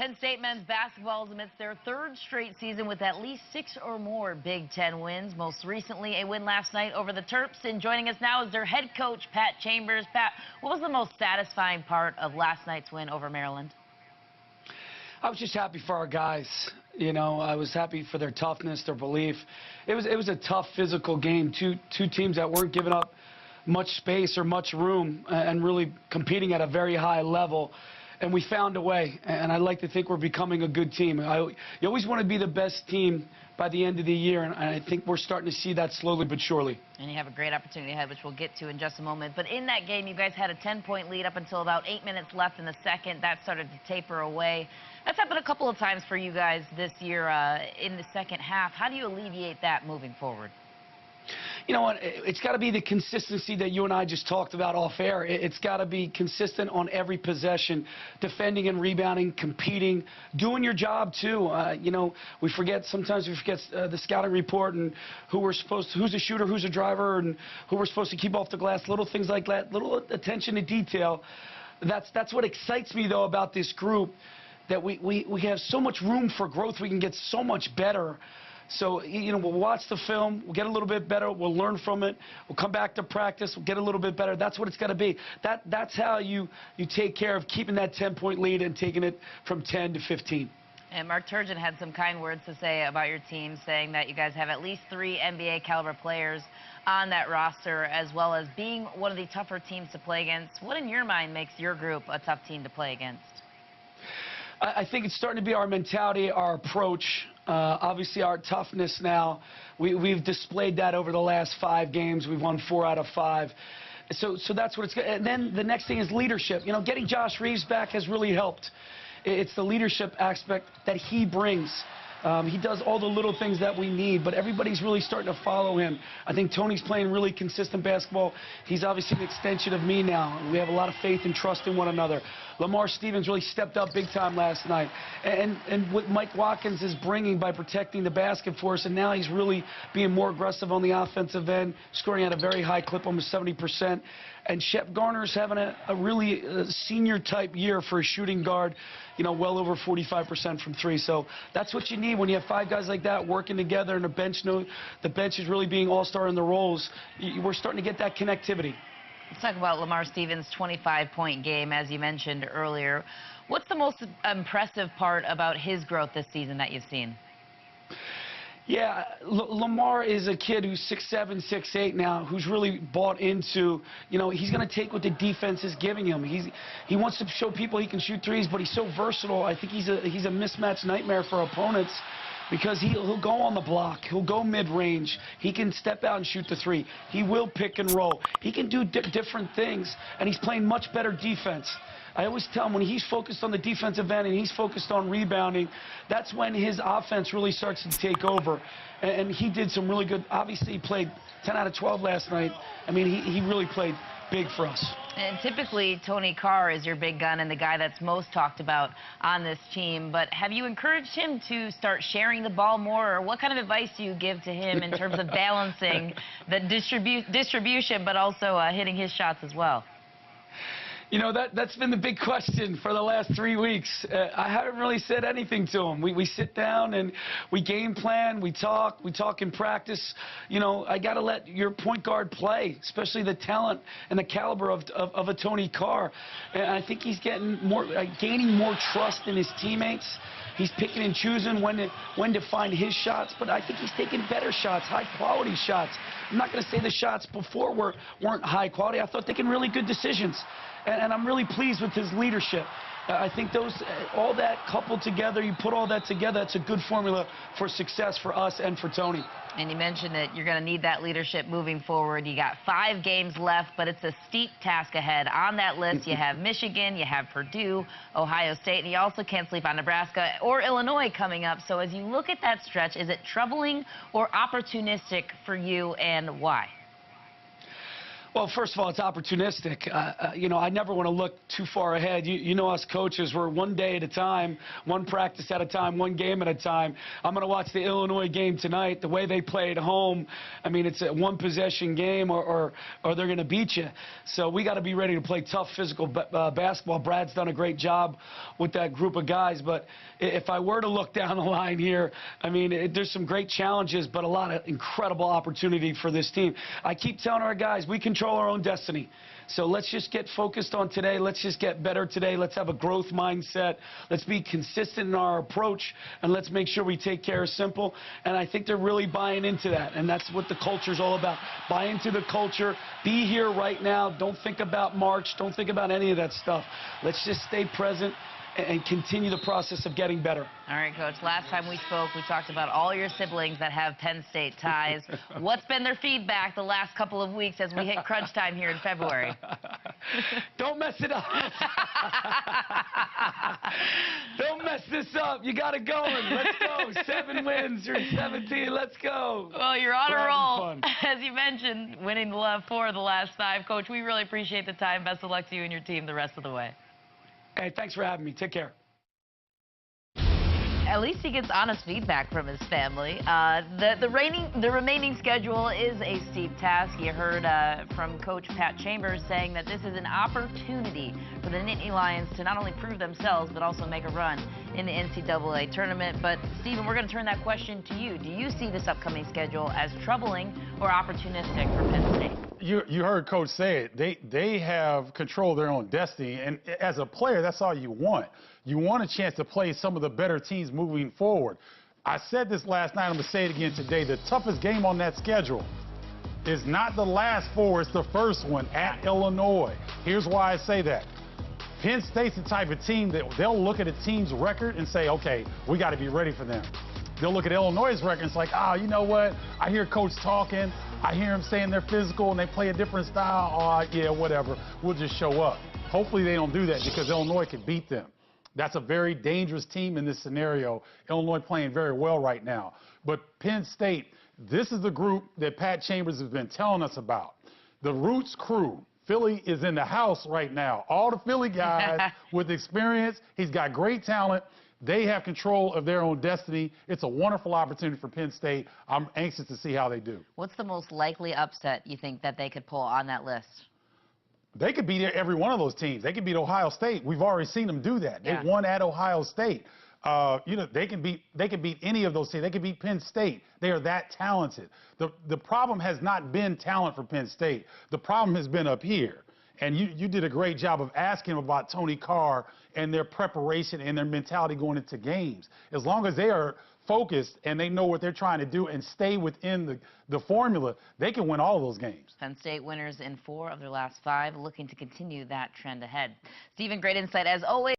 Penn State men's basketball is amidst their third straight season with at least 6 or more Big Ten wins. Most recently, a win last night over the Terps. And joining us now is their head coach, Pat Chambers. Pat, what was the most satisfying part of last night's win over Maryland? I was just happy for our guys. You know, I was happy for their toughness, their belief. It was a tough physical game. Two teams that weren't giving up much space or much room and really competing at a very high level. And we found a way, and I like to think we're becoming a good team. You always want to be the best team by the end of the year, and I think we're starting to see that slowly but surely. And you have a great opportunity ahead, which we'll get to in just a moment. But in that game, you guys had a 10-point lead up until about 8 minutes left in the second. That started to taper away. That's happened a couple of times for you guys this year in the second half. How do you alleviate that moving forward? You know what? It's got to be the consistency that you and I just talked about off air. It's got to be consistent on every possession, defending and rebounding, competing, doing your job too. You know, sometimes we forget the scouting report and who's a shooter, who's a driver, and who we're supposed to keep off the glass. Little things like that, little attention to detail. That's what excites me though about this group. That we have so much room for growth. We can get so much better. So, you know, we'll watch the film, we'll get a little bit better, we'll learn from it, we'll come back to practice, we'll get a little bit better. That's what it's got to be. That's how you take care of keeping that 10-point lead and taking it from 10 to 15. And Mark Turgeon had some kind words to say about your team, saying that you guys have at least 3 NBA caliber players on that roster, as well as being one of the tougher teams to play against. What in your mind makes your group a tough team to play against? I think it's starting to be our mentality, our approach, obviously our toughness now. We've displayed that over the last 5 games. We've won 4 out of 5. So that's what it's – and then the next thing is leadership. You know, getting Josh Reeves back has really helped. It's the leadership aspect that he brings. He does all the little things that we need, but everybody's really starting to follow him. I think Tony's playing really consistent basketball. He's obviously an extension of me now. We have a lot of faith and trust in one another. Lamar Stevens really stepped up big time last night. And what Mike Watkins is bringing by protecting the basket for us, and now he's really being more aggressive on the offensive end, scoring at a very high clip, almost 70%. And Shep Garner's having a really senior-type year for a shooting guard, you know, well over 45% from 3. So that's what you need when you have 5 guys like that working together and the bench is really being all-star in the roles. We're starting to get that connectivity. Let's talk about Lamar Stevens' 25-point game, as you mentioned earlier. What's the most impressive part about his growth this season that you've seen? Yeah, Lamar is a kid who's 6'7", 6'8" now, who's really bought into, you know, he's going to take what the defense is giving him. He wants to show people he can shoot threes, but he's so versatile. I think he's a mismatch nightmare for opponents because he'll go on the block. He'll go mid-range. He can step out and shoot the 3. He will pick and roll. He can do different things, and he's playing much better defense. I always tell him when he's focused on the defensive end and he's focused on rebounding, that's when his offense really starts to take over. And he did some really good. Obviously, he played 10 out of 12 last night. I mean, he really played big for us. And typically, Tony Carr is your big gun and the guy that's most talked about on this team. But have you encouraged him to start sharing the ball more? Or what kind of advice do you give to him in terms of balancing the distribution, but also hitting his shots as well? You know, that's been the big question for the last 3 weeks. I haven't really said anything to him. We sit down and we game plan, we talk in practice. You know, I got to let your point guard play, especially the talent and the caliber of a Tony Carr. And I think he's gaining more trust in his teammates. He's picking and choosing when to find his shots, but I think he's taking better shots, high-quality shots. I'm not going to say the shots before weren't high quality. I thought they making really good decisions. And I'm really pleased with his leadership. I think all that coupled together, you put all that together, that's a good formula for success for us and for Tony. And you mentioned that you're going to need that leadership moving forward. You got 5 games left, but it's a steep task ahead. On that list, you have Michigan, you have Purdue, Ohio State, and you also can't sleep on Nebraska or Illinois coming up. So as you look at that stretch, is it troubling or opportunistic for you, and why? Well, first of all, it's opportunistic. You know, I never want to look too far ahead. You know us coaches, we're one day at a time, one practice at a time, one game at a time. I'm going to watch the Illinois game tonight. The way they play at home, I mean, it's a one-possession game or they're going to beat you. So we got to be ready to play tough physical basketball. Brad's done a great job with that group of guys. But if I were to look down the line here, I mean, there's some great challenges, but a lot of incredible opportunity for this team. I keep telling our guys, we control our own destiny. So let's just get focused on today. Let's just get better today. Let's have a growth mindset. Let's be consistent in our approach, and let's make sure we take care of simple. And I think they're really buying into that, and that's what the culture is all about. Buy into the culture. Be here right now. Don't think about March. Don't think about any of that stuff. Let's just stay present and continue the process of getting better. All right, Coach. Last time we spoke, we talked about all your siblings that have Penn State ties. What's been their feedback the last couple of weeks as we hit crunch time here in February? Don't mess it up. Don't mess this up. You got it going. Let's go. 7 wins. You're 17. Let's go. Well, you're on a roll. As you mentioned, winning the 4 of the last 5. Coach, we really appreciate the time. Best of luck to you and your team the rest of the way. Hey, thanks for having me. Take care. At least he gets honest feedback from his family. The remaining schedule is a steep task. You heard from Coach Pat Chambers saying that this is an opportunity for the Nittany Lions to not only prove themselves, but also make a run in the NCAA tournament. But, Stephen, we're going to turn that question to you. Do you see this upcoming schedule as troubling or opportunistic for Penn State? You heard Coach say it. They have control of their own destiny, and as a player, that's all you want. You want a chance to play some of the better teams moving forward. I said this last night. I'm going to say it again today. The toughest game on that schedule is not the last 4. It's the first one at Illinois. Here's why I say that. Penn State's the type of team that they'll look at a team's record and say, okay, we got to be ready for them. They'll look at Illinois' record and it's like, oh, you know what? I hear Coach talking. I hear him saying they're physical and they play a different style. Oh, yeah, whatever. We'll just show up. Hopefully they don't do that because Illinois can beat them. That's a very dangerous team in this scenario. Illinois playing very well right now. But Penn State, this is the group that Pat Chambers has been telling us about. The Roots crew. Philly is in the house right now. All the Philly guys with experience. He's got great talent. They have control of their own destiny. It's a wonderful opportunity for Penn State. I'm anxious to see how they do. What's the most likely upset you think that they could pull on that list? They could beat every one of those teams. They could beat Ohio State. We've already seen them do that. They won at Ohio State. You know, they can beat any of those teams. They can beat Penn State. They are that talented. The problem has not been talent for Penn State. The problem has been up here. And you did a great job of asking about Tony Carr and their preparation and their mentality going into games. As long as they are focused and they know what they're trying to do and stay within the formula, they can win all those games. Penn State winners in 4 of their last 5, looking to continue that trend ahead. Stephen, great insight as always.